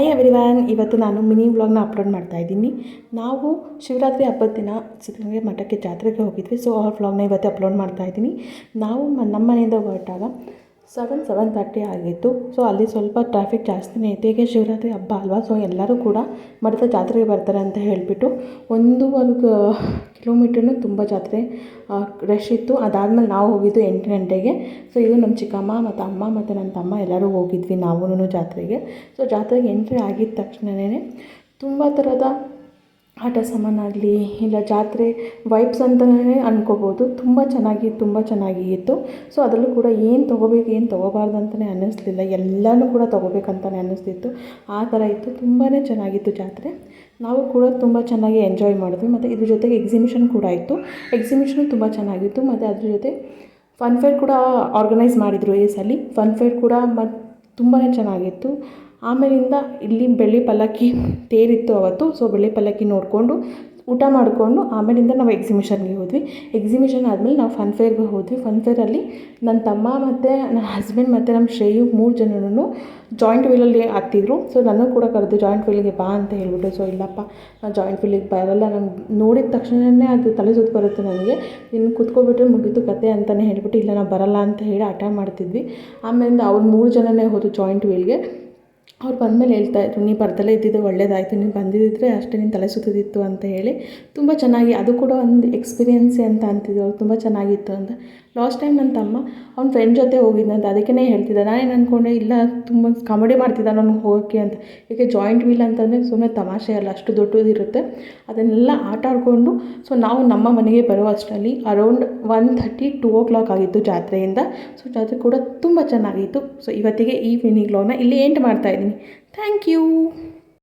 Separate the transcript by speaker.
Speaker 1: Hi everyone, ಇವತ್ತು ನಾನು mini ವ್ಲಾಗ್ನ ಅಪ್ಲೋಡ್ ಮಾಡ್ತಾ ಇದ್ದೀನಿ. ನಾವು ಶಿವರಾತ್ರಿ ಹಬ್ಬದ ದಿನ ಸಿದ್ಧಗಂಗೆ ಮಠಕ್ಕೆ ಜಾತ್ರೆಗೆ ಹೋಗಿದ್ವಿ. ಸೊ ಆ ವ್ಲಾಗ್ನ ಇವತ್ತು ಅಪ್ಲೋಡ್ ಮಾಡ್ತಾ ಇದ್ದೀನಿ. ನಾವು ನಮ್ಮ ಮನೆಯಿಂದ ಹೊರಟಾಗ 7:30 ಆಗಿತ್ತು. ಸೊ ಅಲ್ಲಿ ಸ್ವಲ್ಪ ಟ್ರಾಫಿಕ್ ಜಾಸ್ತಿನೇ ಇತ್ತು, ಏಕೆ ಶಿವರಾತ್ರಿ ಹಬ್ಬ ಅಲ್ವಾ. ಸೊ ಎಲ್ಲರೂ ಕೂಡ ಮಠದ ಜಾತ್ರೆಗೆ ಬರ್ತಾರೆ ಅಂತ ಹೇಳಿಬಿಟ್ಟು 1.25 ಕಿಲೋಮೀಟ್ರನ್ನು ತುಂಬ ಜಾತ್ರೆ ರಶ್ ಇತ್ತು. ಅದಾದಮೇಲೆ ನಾವು ಹೋಗಿದ್ದು 8 ಗಂಟೆಗೆ. ಸೊ ಇದು ನಮ್ಮ ಚಿಕ್ಕಮ್ಮ ಮತ್ತು ಅಮ್ಮ ಮತ್ತು ನನ್ನ ತಮ್ಮ ಎಲ್ಲರೂ ಹೋಗಿದ್ವಿ ನಾವೂ ಜಾತ್ರೆಗೆ. ಸೊ ಜಾತ್ರೆಗೆ ಎಂಟ್ರಿ ಆಗಿದ್ದ ತಕ್ಷಣವೇ ತುಂಬ ಥರದ ಆಟ ಸಾಮಾನಾಗಲಿ ಇಲ್ಲ ಜಾತ್ರೆ ವೈಬ್ಸ್ ಅಂತಲೇ ಅಂದ್ಕೋಬೋದು. ತುಂಬ ಚೆನ್ನಾಗಿತ್ತು. ಸೊ ಅದರಲ್ಲೂ ಕೂಡ ಏನು ತೊಗೋಬೇಕು ಏನು ತೊಗೋಬಾರ್ದು ಅಂತಲೇ ಅನ್ನಿಸ್ಲಿಲ್ಲ, ಎಲ್ಲನೂ ಕೂಡ ತೊಗೋಬೇಕಂತಲೇ ಅನ್ನಿಸ್ತಿತ್ತು. ಆ ಥರ ಇತ್ತು, ತುಂಬಾ ಚೆನ್ನಾಗಿತ್ತು ಜಾತ್ರೆ. ನಾವು ಕೂಡ ತುಂಬ ಚೆನ್ನಾಗಿ ಎಂಜಾಯ್ ಮಾಡಿದ್ವಿ. ಮತ್ತು ಇದ್ರ ಜೊತೆಗೆ ಎಕ್ಸಿಬಿಷನ್ ಕೂಡ ಇತ್ತು. ಎಕ್ಸಿಬಿಷನು ತುಂಬ ಚೆನ್ನಾಗಿತ್ತು. ಮತ್ತು ಅದ್ರ ಜೊತೆ ಫನ್ ಫೇರ್ ಕೂಡ ಆರ್ಗನೈಸ್ ಮಾಡಿದರು ಈ ಸಲ. ಫನ್ ಫೇರ್ ಕೂಡ ತುಂಬಾ ಚೆನ್ನಾಗಿತ್ತು. ಆಮೇಲಿಂದ ಇಲ್ಲಿ ಬೆಳ್ಳಿ ಪಲ್ಲಕ್ಕಿ ತೇರಿತ್ತು ಅವತ್ತು. ಸೊ ಬೆಳ್ಳಿ ಪಲ್ಲಕ್ಕಿ ನೋಡಿಕೊಂಡು ಊಟ ಮಾಡಿಕೊಂಡು ಆಮೇಲಿಂದ ನಾವು ಎಕ್ಸಿಬಿಷನ್ಗೆ ಹೋದ್ವಿ. ಎಕ್ಸಿಬಿಷನ್ ಆದಮೇಲೆ ನಾವು ಫನ್ ಫೇರ್ಗೆ ಹೋದ್ವಿ. ಫನ್ ಫೇರಲ್ಲಿ ನನ್ನ ತಮ್ಮ ಮತ್ತು ನನ್ನ ಹಸ್ಬೆಂಡ್ ಮತ್ತು ನಮ್ಮ ಶ್ರೇಯು 3 ಜನರೂ ಜಾಯಿಂಟ್ ವೀಲಲ್ಲಿ ಹತ್ತಿದ್ರು. ಸೊ ನನಗೂ ಕೂಡ ಕರೆದು ಜಾಯಿಂಟ್ ವೀಲಿಗೆ ಬಾ ಅಂತ ಹೇಳ್ಬಿಟ್ಟು. ಸೊ ಇಲ್ಲಪ್ಪ, ನಾನು ಜಾಯಿಂಟ್ ವೀಲಿಗೆ ಬರೋಲ್ಲ, ನಂಗೆ ನೋಡಿದ ತಕ್ಷಣವೇ ಅದು ತಲೆ ಸುತ್ತು ಬರುತ್ತೆ ನನಗೆ, ಇನ್ನು ಕೂತ್ಕೊಬಿಟ್ರೆ ಮುಗೀತು ಕತೆ ಅಂತಲೇ ಹೇಳ್ಬಿಟ್ಟು ಇಲ್ಲ ನಾನು ಬರೋಲ್ಲ ಅಂತ ಹೇಳಿ ಹಠ ಮಾಡ್ತಿದ್ವಿ. ಆಮೇಲಿಂದ ಅವ್ರು 3 ಜನನೇ ಹೋದ್ರು ಜಾಯಿಂಟ್ ವೀಲ್ಗೆ. ಅವ್ರು ಬಂದಮೇಲೆ ಹೇಳ್ತಾಯಿದ್ರು, ನೀ ಬರ್ದಲ್ಲೇ ಇದ್ದಿದ್ದು ಒಳ್ಳೇದಾಯಿತು, ನೀನು ಬಂದಿದ್ದರೆ ಅಷ್ಟೇ ನೀನು ತಲೆ ಸುತ್ತಿದಿತ್ತು ಅಂತ ಹೇಳಿ. ತುಂಬ ಚೆನ್ನಾಗಿ ಅದು ಕೂಡ ಒಂದು ಎಕ್ಸ್ಪೀರಿಯೆನ್ಸೇ ಅಂತ ಅಂತಿದ್ರು ಅವ್ರು, ತುಂಬ ಚೆನ್ನಾಗಿತ್ತು ಅಂತ. ಲಾಸ್ಟ್ ಟೈಮ್ ನನ್ನ ತಮ್ಮ ಅವ್ನ ಫ್ರೆಂಡ್ ಜೊತೆ ಹೋಗಿದ್ದಂತೆ, ಅದಕ್ಕೇ ಹೇಳ್ತಿದ್ದ. ನಾನೇನು ಅಂದ್ಕೊಂಡೆ ಇಲ್ಲ ತುಂಬ ಕಾಮಿಡಿ ಮಾಡ್ತಿದ್ದ ನಾನು ಹೋಗೋಕ್ಕೆ ಅಂತ. ಏಕೆ ಜಾಯಿಂಟ್ ವೀಲ್ ಅಂತಂದರೆ ಸುಮ್ಮನೆ ತಮಾಷೆ ಅಲ್ಲ, ಅಷ್ಟು ದೊಡ್ಡದಿರುತ್ತೆ. ಅದನ್ನೆಲ್ಲ ಆಟ ಆಡಿಕೊಂಡು ಸೊ ನಾವು ನಮ್ಮ ಮನೆಗೆ ಬರೋ ಅಷ್ಟರಲ್ಲಿ ಅರೌಂಡ್ 1:30 2 o'clock ಆಗಿತ್ತು ಜಾತ್ರೆಯಿಂದ. ಸೊ ಜಾತ್ರೆ ಕೂಡ ತುಂಬ ಚೆನ್ನಾಗಿತ್ತು. ಸೊ ಇವತ್ತಿಗೆ ಈ ಮಿನಿ ವ್ಲಾಗ್ನ ಇಲ್ಲಿ ಎಂಡ್ ಮಾಡ್ತಾಯಿದ್ದೀನಿ. Thank you.